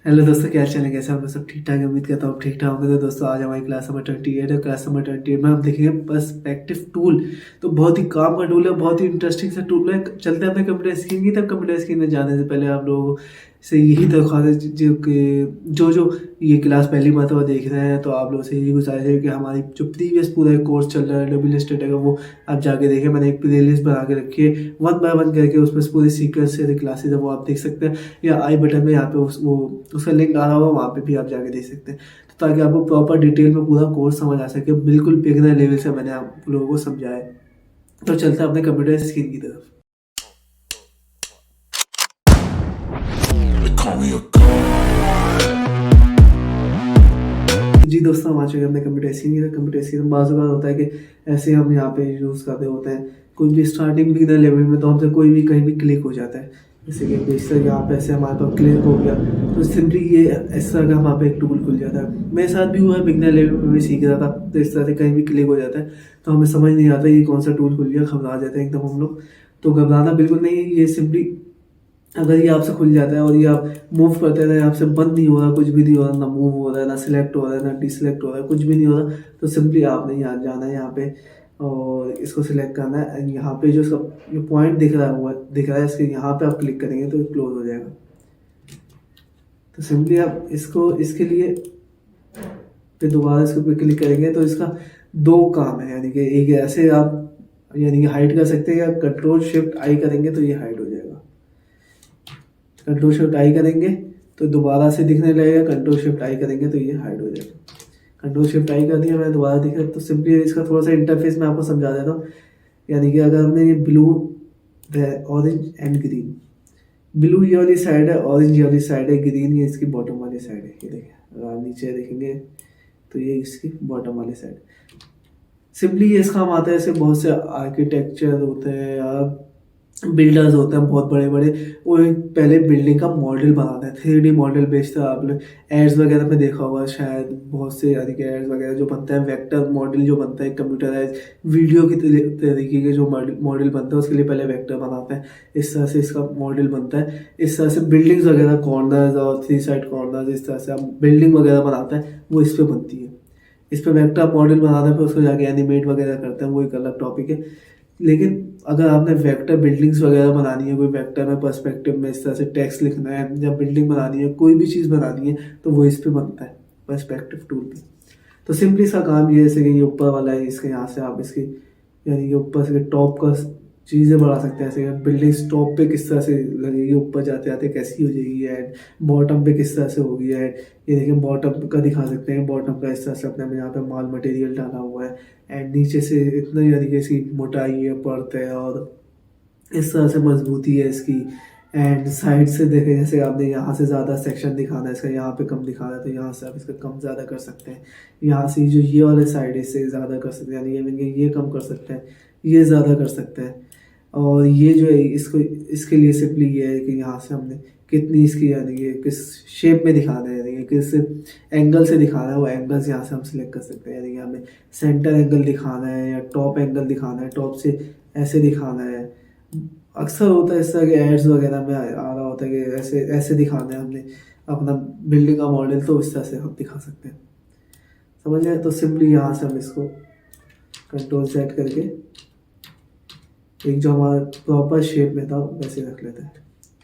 Hello दोस्तों, क्या चलें? कैसे हम लोग? सब ठीक ठाक है। उम्मीद करता हूँ ठीक ठाक होंगे। तो दोस्तों, आज हमारी क्लास नंबर 28 है। क्लास नंबर 28 में हम देखेंगे पर्सपेक्टिव टूल। तो बहुत ही काम का टूल है, बहुत ही इंटरेस्टिंग सा टूल है। चलते हैं अपने कंप्यूटर स्क्रीन की तरफ। कंप्यूटर स्क्रीन में जाने से पहले आप लोगों से यही दरख्वास्त है, जो जो ये क्लास पहली मरतबा देख रहे हैं, तो आप लोगों से यही गुजारिश है कि हमारी जो प्रीवियस पूरा कोर्स चल रहा है डब्ल्यू स्टेट का, वो आप जाके देखें। मैंने एक प्ले लिस्ट बना के रखी है, वन बाय वन करके उसमें पूरी सीक्वेंस से क्लासेज है, वो आप देख सकते हैं। या आई बटन में यहाँ पे वो उसका लिंक आ रहा होगा, वहाँ पे भी आप जाके देख सकते हैं। तो ताकि आपको प्रॉपर डिटेल में पूरा कोर्स समझ आ सके, बिल्कुल बिगिनर लेवल से मैंने आप लोगों को समझाया है। तो चलते हैं अपने कंप्यूटर स्क्रीन की तरफ। जी दोस्तों, हम आ चुके हैं अपने कंप्यूटर स्क्रीन की तरफ। कंप्यूटर स्क्रीन में बार होता है कि ऐसे हम यहाँ पे यूज़ कर रहे होते हैं। कोई भी स्टार्टिंग बिगिनर लेवल में तो हमसे कोई भी कहीं भी क्लिक हो जाता है। जैसे कि बेशक यहाँ पे ऐसे हमारे पास क्लिक हो गया, तो सिंपली ये इस तरह का वहाँ पे एक टूल खुल जाता है। मेरे साथ भी हुआ है, बिगिनर लेवल पे भी सीख रहा था, तो इस तरह से कहीं भी क्लिक हो जाता है। तो हमें समझ नहीं आता ये कौन सा टूल खुल गया, घबरा जाते हैं एकदम हम लोग। तो घबराना बिल्कुल नहीं है, ये सिंपली अगर ये आपसे खुल जाता है और ये आप मूव करते हैं, आपसे बंद नहीं हो रहा, कुछ भी नहीं हो रहा, ना मूव हो रहा है, ना सिलेक्ट हो रहा है, ना डिसलेक्ट हो रहा है, कुछ भी नहीं हो रहा, तो सिंपली आपने यहाँ जाना है यहाँ पे और इसको सिलेक्ट करना है। एंड यहाँ पे जो इसका जो पॉइंट दिख रहा है इसके यहाँ पे आप क्लिक करेंगे तो क्लोज हो जाएगा। तो सिंपली आप इसको इसके लिए फिर दोबारा इसके ऊपर क्लिक करेंगे तो इसका दो काम है, यानी कि एक ऐसे आप यानी कि हाइड कर सकते हैं, या कंट्रोल शिफ्ट आई करेंगे तो ये हाइड हो जाएगा। कंट्रोल शिफ्ट आई करेंगे तो दोबारा से दिखने लगेगा, कंट्रोल शिफ्ट आई करेंगे तो ये हाइड हो जाएगा। कंट्रोल शिफ्ट आई कर दिया, मैं दोबारा दिख रहा, तो सिंपली इसका थोड़ा सा इंटरफेस मैं आपको समझा देता हूँ। यानी कि अगर हमने ये blue, orange and green, blue ये वाली साइड है, ऑरेंज ये वाली साइड है, ग्रीन ये इसकी बॉटम वाली साइड है। ये देखिए, अगर आप नीचे देखेंगे तो ये इसकी बॉटम वाली साइड। सिंपली ये इसका काम आता है, ऐसे बहुत से आर्किटेक्चर होते हैं या बिल्डर्स होते हैं बहुत बड़े बड़े, वो एक पहले बिल्डिंग का मॉडल बनाते हैं, 3D मॉडल बेचते हैं। आपने एड्स वगैरह में देखा होगा शायद, बहुत से यानी कि एड्स वगैरह जो बनता है, वेक्टर मॉडल जो बनता है, कंप्यूटराइज वीडियो की तरीके के जो मॉडल बनता है, उसके लिए पहले वेक्टर बनाते हैं। इस तरह से इसका मॉडल बनता है। इस तरह से बिल्डिंग्स वगैरह, कॉर्नर्स और 3 साइड कॉर्नर्स, इस तरह से हम बिल्डिंग वगैरह बनाते हैं, वो इस पर बनती है। इस पर वेक्टर मॉडल बनाते हैं, फिर उसको जाके एनिमेट वगैरह करते हैं, वो एक अलग टॉपिक है। लेकिन अगर आपने वेक्टर बिल्डिंग्स वगैरह बनानी है, कोई वेक्टर में पर्सपेक्टिव में इस तरह से टेक्स्ट लिखना है या बिल्डिंग बनानी है, कोई भी चीज़ बनानी है, तो वो इस पे बनता है, पर्सपेक्टिव टूल पे। तो सिंपली इसका काम ये है, जैसे कि ये ऊपर वाला है, इसके यहाँ से आप इसकी यानी कि ऊपर से टॉप का चीज़ें बढ़ा सकते हैं। ऐसे बिल्डिंग्स टॉप पे किस तरह से लगेगी, ऊपर जाते जाते कैसी हो जाएगी ऐड, बॉटम पे किस तरह से होगी ऐड। ये देखिए, बॉटम का दिखा सकते हैं, बॉटम का इस तरह से अपने में यहाँ पे माल मटेरियल डाला हुआ है। एंड नीचे से इतना यानी कि इसकी मोटाई है, पर्थ है, और इस तरह से मजबूती है इसकी। एंड साइड से देखें, जैसे आपने यहाँ से ज़्यादा सेक्शन दिखाना है इसका, यहाँ पे कम दिखाना है, तो यहाँ से आप इसका कम ज़्यादा कर सकते हैं। यहाँ से जो ये वाले साइड, इससे ज़्यादा कर सकते हैं, यानी ये कम कर सकते हैं, ये ज़्यादा कर सकते हैं। और ये जो है इसको इसके लिए सिंपली ये है कि यहाँ से हमने कितनी इसकी यानी कि किस शेप में दिखाना है, यानी कि किस एंगल से दिखाना है, वो एंगल्स यहाँ से हम सिलेक्ट कर सकते हैं। यानी कि हमें सेंटर एंगल दिखाना है या टॉप एंगल दिखाना है, टॉप से ऐसे दिखाना है। अक्सर होता है इस तरह के एड्स वगैरह में आ रहा होता है कि ऐसे ऐसे दिखाना है हमने अपना बिल्डिंग का मॉडल, तो इस तरह से हम दिखा सकते हैं। समझ गए? तो सिंपली यहाँ से हम इसको कंट्रोल सेट करके एक जो हमारा प्रॉपर शेप में था वैसे रख लेते हैं।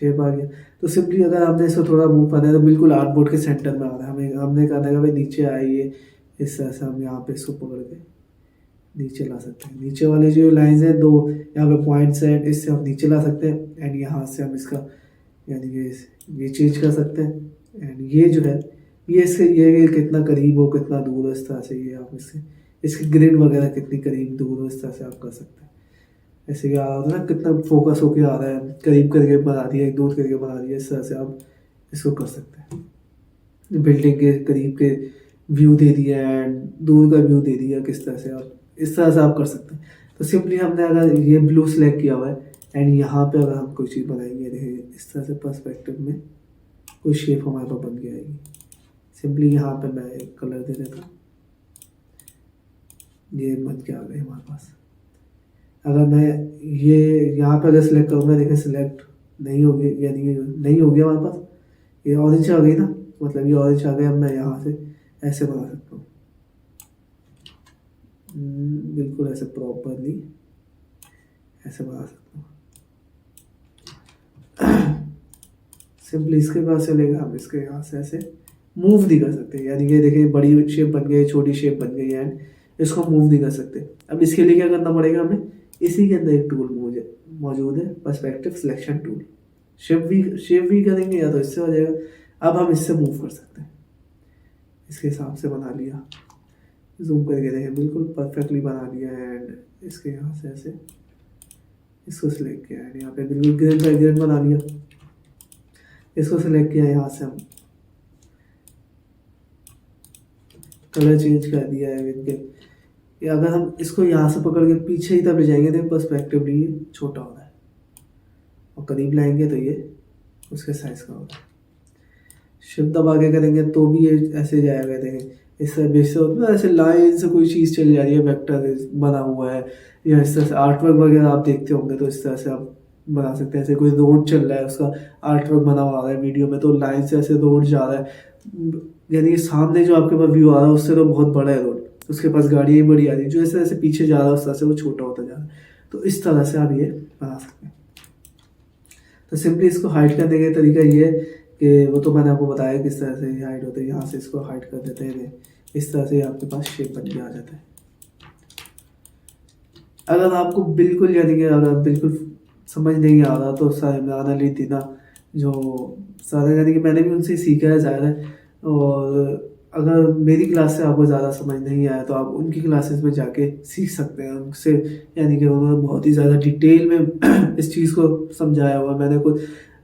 शेप आ गया, तो सिंपली अगर हमने इसको थोड़ा मूव करना है तो बिल्कुल आर्टबोर्ड के सेंटर में आ रहा है। हमने करना है भाई नीचे आइए, इस तरह से हम यहाँ पे इसको पकड़ के नीचे ला सकते हैं। नीचे वाले जो लाइंस हैं दो, यहाँ पे पॉइंट्स हैं, इससे हम नीचे ला सकते हैं। एंड यहाँ से हम इसका यानी कि ये चेंज कर सकते हैं। एंड ये जो है, ये इससे ये कितना करीब हो कितना दूर हो, इस तरह से ये आप इससे इसकी ग्रिड वगैरह कितनी करीब दूर हो, इस तरह से आप कर सकते हैं। ऐसे कि आ रहा है ना, कितना फोकस होके आ रहा है, करीब करके बना दिया, एक दूर करके बना दिया, इस तरह से आप इसको कर सकते हैं। बिल्डिंग के करीब के व्यू दे दिया एंड दूर का व्यू दे दिया, किस तरह से आप इस तरह से आप कर सकते हैं। तो सिंपली हमने अगर ये ब्लू सेलेक्ट किया हुआ है एंड यहाँ पे अगर हम कोई चीज़ बनाएंगे, देखिए इस तरह से पर्सपेक्टिव में कोई शेप हमारे पास बन के आएगी। सिंपली यहाँ पे मैं एक कलर दे देता हूँ, ये बन के आ गए हमारे पास। अगर मैं ये यहाँ पे अगर सिलेक्ट करूँगा, देखिए सिलेक्ट नहीं होगी, यानी नहीं हो गया हमारे पास, ये ऑरेंज आ गई ना। मतलब ये ऑरेंज आ गया, अब मैं यहाँ से ऐसे बना सकता हूँ। बिल्कुल ऐसे प्रॉपरली ऐसे बना सकता हूँ। सिंपली इसके पास चलेगा, हम इसके यहाँ से ऐसे मूव नहीं कर सकते, यानी कि देखिए बड़ी शेप बन गई, छोटी शेप बन गई एंड इसको मूव नहीं कर सकते। अब इसके लिए क्या करना पड़ेगा हमें, इसी के अंदर एक टूल मौजूद है, पर्सपेक्टिव सिलेक्शन टूल। शेप भी करेंगे या तो इससे हो जाएगा। अब हम इससे मूव कर सकते हैं, इसके हिसाब से बना लिया, जूम करके देखें बिल्कुल परफेक्टली बना लिया। एंड इसके यहाँ से ऐसे इसको सिलेक्ट किया एंड यहाँ पे बिल्कुल ग्रेड बाई ग्रेड बना लिया। इसको सिलेक्ट किया, यहाँ से हम कलर चेंज कर दिया है इनके। अगर हम इसको यहाँ से पकड़ के पीछे ही तब ले जाएंगे तो पर्सपेक्टिव ये छोटा होता है, और करीब लाएंगे तो ये उसके साइज का होता है। शिफ्ट दबा के करेंगे तो भी ये ऐसे जाएगा, देखें इस तरह बेस से होता है, ऐसे लाइन से कोई चीज़ चली जा रही है, वेक्टर बना हुआ है, या इस तरह से आर्ट वर्क वगैरह आप देखते होंगे तो इस तरह से आप बना सकते हैं। ऐसे कोई रोड चल रहा है, उसका आर्ट वर्क बना हुआ है वीडियो में, तो लाइन से ऐसे रोड जा रहा है, यानी कि सामने जो आपके पास व्यू आ रहा है उससे तो बहुत बड़ा है रोड, उसके पास गाड़ियाँ बड़ी आ रही है, जो ऐसे ऐसे पीछे जा रहा है उस तरह से वो छोटा होता जा रहा है। तो इस तरह से आप ये बना सकते हैं। तो सिंपली इसको हाइड करने का तरीका ये है कि वो तो मैंने आपको बताया किस तरह से हाइड होता है। यहाँ से इसको हाइड कर देते हैं, इस तरह से आपके पास शेप बन के आ जाता है। अगर आपको बिल्कुल यानी कि अगर बिल्कुल समझ नहीं आ रहा तो साइमरान अली दीना जो सारा, यानी कि मैंने भी उनसे सीखा है ज़्यादा। और अगर मेरी क्लास से आपको ज़्यादा समझ नहीं आया तो आप उनकी क्लासेस में जाके सीख सकते हैं उनसे, यानी कि उन्होंने बहुत ही ज़्यादा डिटेल में इस चीज़ को समझाया हुआ। मैंने कुछ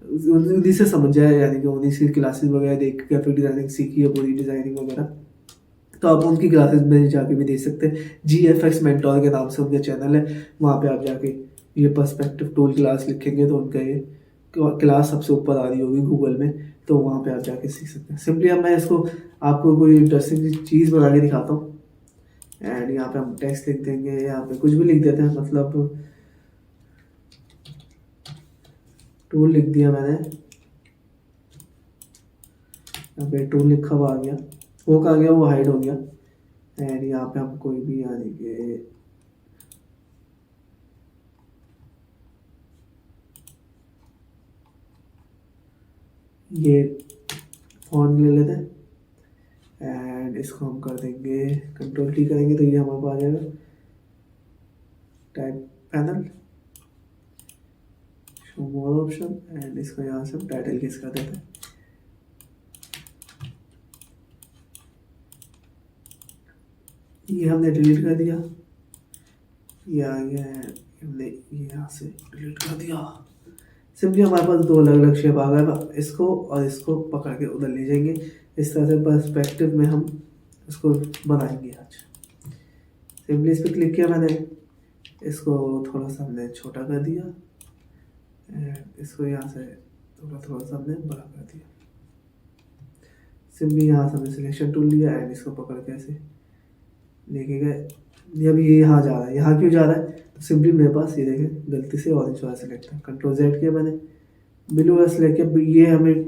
उन्हीं से समझा है, यानी कि उन्हीं से क्लासेस वगैरह देख के ग्राफिक डिज़ाइनिंग सीखी है, पूरी डिज़ाइनिंग वगैरह। तो आप उनकी क्लासेस में जाके भी देख सकते हैं। GFX मेंटोर के नाम से उनका चैनल है, वहाँ पे आप जाके ये पर्सपेक्टिव टूल क्लास लिखेंगे तो उनका ये क्लास सबसे ऊपर आ रही होगी गूगल में, तो वहाँ पे आप जाके सीख सकते हैं। सिंपली अब मैं इसको आपको कोई इंटरेस्टिंग चीज़ बना के दिखाता हूँ। एंड यहाँ पे हम टेक्स्ट लिख देंगे, यहाँ पे कुछ भी लिख देते हैं, मतलब टूल लिख दिया मैंने, यहाँ पे टूल लिखा हुआ आ गया, वो कहाँ गया, वो हाइड हो गया। एंड यहाँ पे हम कोई भी यानी कि ये फॉन्ट ले लेते हैं एंड इसको हम कर देंगे कंट्रोल T करेंगे तो ये हमारे पास आ जाएगा type panel, show more option. And इसको यहाँ से हम टाइटल किस कर देते हैं, ये हमने डिलीट कर दिया, ये आ गया है, हमने ये यहाँ से डिलीट कर दिया। सिंपली हमारे पास दो अलग अलग शेप आ गया, इसको और इसको पकड़ के उधर ले जाएंगे। इस तरह से पर्सपेक्टिव में हम इसको बनाएंगे आज। सिंपली इस पर क्लिक किया मैंने, इसको थोड़ा सा हमने छोटा कर दिया एंड इसको यहाँ से थोड़ा सा हमने बड़ा कर दिया। सिंपली यहाँ से हमने सिलेक्शन टूल लिया एंड इसको पकड़ के ऐसे लेके गए। अभी ये यहाँ जा रहा है, यहाँ क्यों जा रहा है, तो सिंपली मेरे पास ये देखें गलती से ऑरेंज वाला सेलेक्ट है, कंट्रोल Z किया मैंने, ब्लू वाला सेलेक्ट किया। ये हमें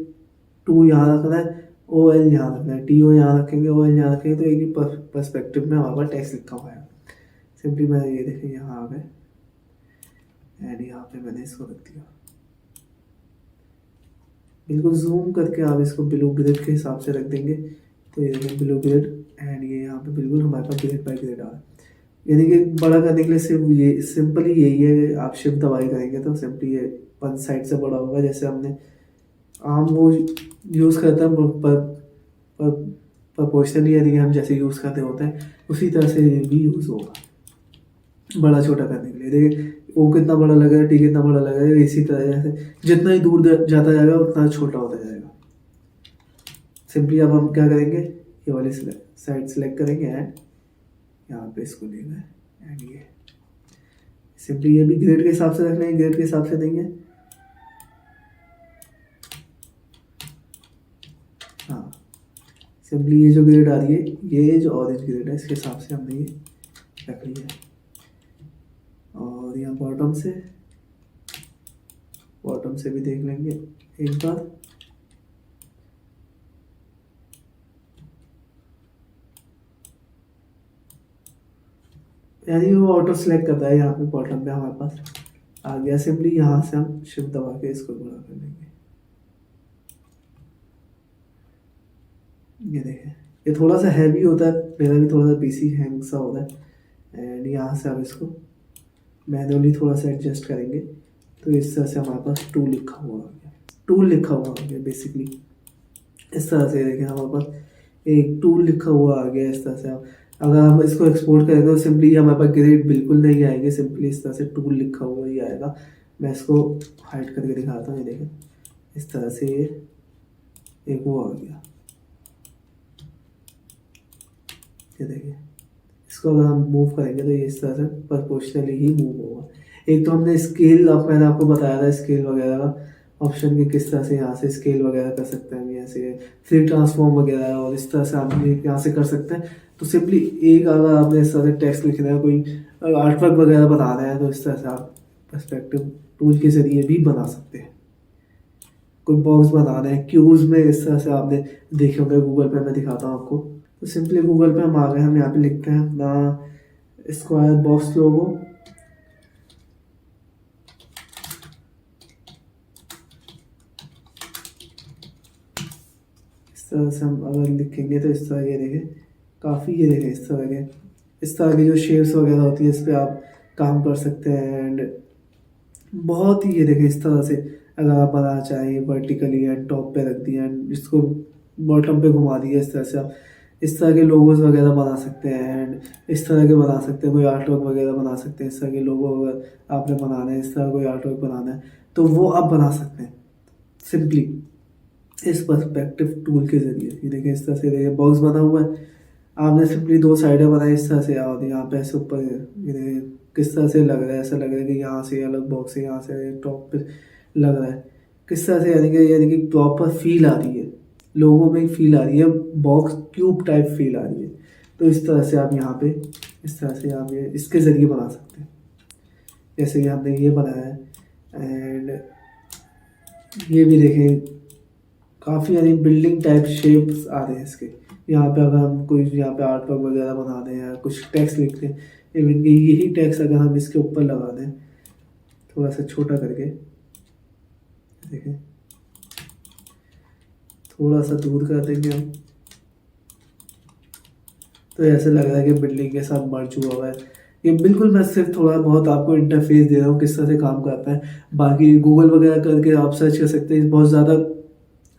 2 यहाँ रखना है, OL यहाँ रखना है, TO यहाँ रखेंगे, OL यहाँ रखेंगे, तो एक ही पर्सपेक्टिव में हमारे पास टेक्स्ट लिखा हुआ है। सिंपली मैं ये देखें यहाँ आ गए एंड यहाँ पे मैंने इसको रख दिया। बिल्कुल जूम करके आप इसको ब्लू ग्रिड के हिसाब से रख देंगे तो ये देखें ब्लू ग्रिड, एंड ये यहाँ पे बिल्कुल हमारे पास ग्रेड बाई ग्रेड आ रहा है। यानी कि बड़ा करने के लिए सिर्फ ये सिंपली यही है, आप शिफ्ट दबाई करेंगे तो सिंपली ये 1 साइड से बड़ा होगा। जैसे हमने आम वो यूज़ करते हैं प्रोपोर्शनली, यानी कि हम जैसे यूज़ करते होते हैं उसी तरह से भी यूज़ होगा बड़ा छोटा करने के लिए। देखिए वो कितना बड़ा लगा है, T कितना बड़ा लगा है, इसी तरह जैसे जितना ही दूर जाता जाएगा उतना छोटा होता जाएगा। सिंपली अब हम क्या करेंगे, ये वाली साइड सेलेक्ट करेंगे एंड यहाँ पे इसको लेना है एंड ये सिंपली ये भी ग्रेड के हिसाब से रखना है, ग्रेड के हिसाब से देंगे। हाँ सिंपली ये जो ग्रेड आ रही है, ये जो ऑरेंज ग्रेड है इसके हिसाब से हमने ये रख लिया है। और यहाँ बॉटम से भी देख लेंगे एक बार। यानी वो ऑटो सेलेक्ट करता है। यहाँ पे बॉटम पे हमारे पास आ गया। सिंपली यहाँ से हम शिफ्ट दबा के इसको बड़ा कर लेंगे। ये देखें, ये थोड़ा सा हैवी होता है, मेरा भी थोड़ा सा पीसी हैंग सा होता है। एंड यहाँ से हम इसको मैनुअली थोड़ा सा एडजस्ट करेंगे। तो इस तरह से हमारे पास टूल लिखा हुआ आ गया, टूल लिखा हुआ आ गया बेसिकली। इस तरह से देखें हमारे पास एक टूल लिखा हुआ आ गया। इस तरह से आप अगर हम इसको एक्सपोर्ट करेंगे तो सिंपली हमारे पास ग्रेड बिल्कुल नहीं आएगी, सिंपली इस तरह से टूल लिखा हुआ ही आएगा। मैं इसको हाइड करके दिखाता हूँ। ये देखें, इस तरह से ये एक वो आ गया। ये देखिए, इसको अगर हम मूव करेंगे तो ये इस तरह से प्रोपोर्शनली ही मूव होगा। एक तो हमने स्केल, मैंने आपको बताया था स्केल वगैरह का ऑप्शन भी, किस तरह से यहाँ से स्केल वगैरह कर सकते हैं हम, यहाँ से फ्री ट्रांसफॉर्म वगैरह, और इस तरह से हम यहाँ से कर सकते हैं। तो सिंपली एक अगर आपने इस तरह से टेक्स्ट लिखना है, कोई आर्ट वर्क वगैरह बना रहे हैं, तो इस तरह से आप पर्सपेक्टिव टूल के ज़रिए भी बना सकते हैं। कोई बॉक्स बनाना है क्यूब्स में, इस तरह से आपने देखे होंगे गूगल पे, मैं दिखाता हूँ आपको। तो सिंपली गूगल पे हम आ गए, हम यहाँ पे लिखते हैं अपना स्क्वायर बॉक्स लोगो। इस तरह से हम अगर लिखेंगे तो इस तरह ये देखें, काफ़ी ये देखें इस तरह की जो शेप्स वगैरह होती है, इस पर आप काम कर सकते हैं। एंड बहुत ही ये देखें, इस तरह से अगर आप बनाना चाहिए वर्टिकली एंड टॉप पे रख दिया एंड इसको बॉटम पे घुमा दिया, इस तरह से आप इस तरह के लोगोज वगैरह बना सकते हैं। एंड इस तरह के बना सकते हैं, कोई आर्ट वर्क वगैरह बना सकते हैं। इस तरह के लोगो अगर आपने बनाना है, इस तरह कोई आर्ट वर्क बनाना है, तो वो आप बना सकते हैं सिंपली इस पर्सपेक्टिव टूल के जरिए। ये देखिए, इस तरह से देखिए बॉक्स बना हुआ है, आपने सिंपली दो साइडें बनाई इस तरह से, और यहाँ पे ऐसे ऊपर ये किस तरह से लग रहा है, ऐसा लग रहा है कि यहाँ से अलग बॉक्स है, यहाँ से टॉप पे लग रहा है किस तरह से, यानी कि प्रॉपर फील आ रही है, लोगों में फील आ रही है, बॉक्स क्यूब टाइप फील आ रही है। तो इस तरह से आप यहाँ पे इस तरह से आप ये इसके ज़रिए बना सकते हैं, जैसे कि हमने ये बनाया है। एंड ये भी देखें, काफ़ी यानी बिल्डिंग टाइप शेप्स आ रहे हैं इसके। यहाँ पे अगर हम कोई यहाँ पे आर्ट वर्क वगैरह बना दें या कुछ टेक्स्ट लिखते हैं, इवन कि यही टेक्स्ट अगर हम इसके ऊपर लगा दें थोड़ा सा छोटा करके, देखें थोड़ा सा दूर कर देंगे हम, तो ऐसे लग रहा है कि बिल्डिंग के साथ मर्ज हुआ हुआ है। ये बिल्कुल मैं सिर्फ थोड़ा बहुत आपको इंटरफेस दे रहा हूँ किस तरह से काम करता है। बाकी गूगल वगैरह करके आप सर्च कर सकते हैं, बहुत ज़्यादा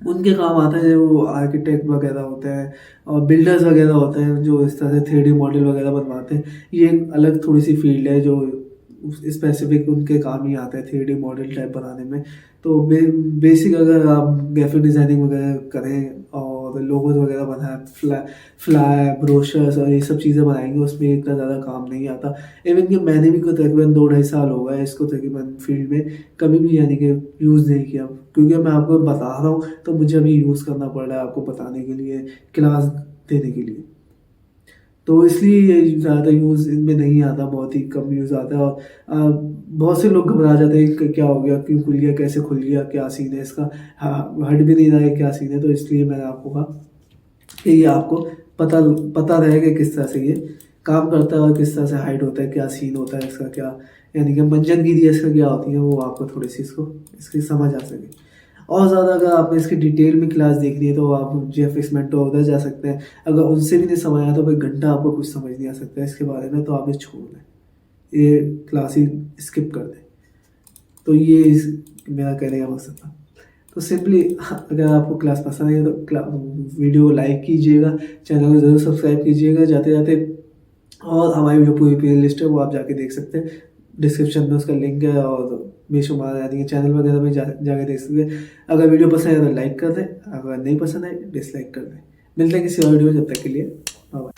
उनके काम आता है जो आर्किटेक्ट वगैरह होते हैं और बिल्डर्स वगैरह होते हैं, जो इस तरह से 3D मॉडल वगैरह बनवाते हैं। ये एक अलग थोड़ी सी फील्ड है जो स्पेसिफिक उनके काम ही आता है 3D मॉडल टाइप बनाने में। तो बेसिक अगर आप ग्राफिक डिज़ाइनिंग वगैरह करें और लोगोज वगैरह बनाए, फ्लाई ब्रोशर्स और ये सब चीज़ें बनाएंगे, उसमें इतना ज़्यादा काम नहीं आता। इवन कि मैंने भी को तकरीबन 2-2.5 साल हो गए इसको तकरीबन फील्ड में, कभी भी यानी कि यूज़ नहीं किया, क्योंकि मैं आपको बता रहा हूँ तो मुझे अभी यूज़ करना पड़ रहा है आपको बताने के लिए, क्लास देने के लिए। तो इसलिए ये ज़्यादा यूज़ इनमें नहीं आता, बहुत ही कम यूज़ आता है। और बहुत से लोग घबरा जाते हैं कि क्या हो गया, क्यों खुल गया, कैसे खुल गया, क्या सीन है इसका, हाँ हट भी नहीं रहा है, क्या सीन है। तो इसलिए मैंने आपको कहा कि ये आपको पता रहेगा किस तरह से ये काम करता है और किस तरह से हाइड होता है, क्या सीन होता है इसका, क्या यानी कि मंजनगिरी इसका क्या होती है, वो आपको थोड़ी सी इसकी समझ आ सके। और ज़्यादा अगर आपने इसकी डिटेल में क्लास देखनी है तो आप जेएफएक्स मेंटो उधर जा सकते हैं। अगर उनसे भी नहीं समझ आया तो भाई घंटा आपको कुछ समझ नहीं आ सकता है इसके बारे में, तो आप ये छोड़ दें, ये क्लास ही स्किप कर दें। तो ये मेरा कहने का मकसद था। तो सिंपली अगर आपको क्लास पसंद आई तो वीडियो लाइक कीजिएगा, चैनल को ज़रूर सब्सक्राइब कीजिएगा जाते जाते, और हमारी जो पूरी प्ले लिस्ट है वो आप जाके देख सकते हैं, डिस्क्रिप्शन में उसका लिंक है, और बेशुमार यानी कि चैनल वगैरह में जाके देख सकते हैं। अगर वीडियो पसंद है तो लाइक कर दें, अगर नहीं पसंद है डिसलाइक कर दें। मिलते हैं किसी और वीडियो में, जब तक के लिए बाय बाय।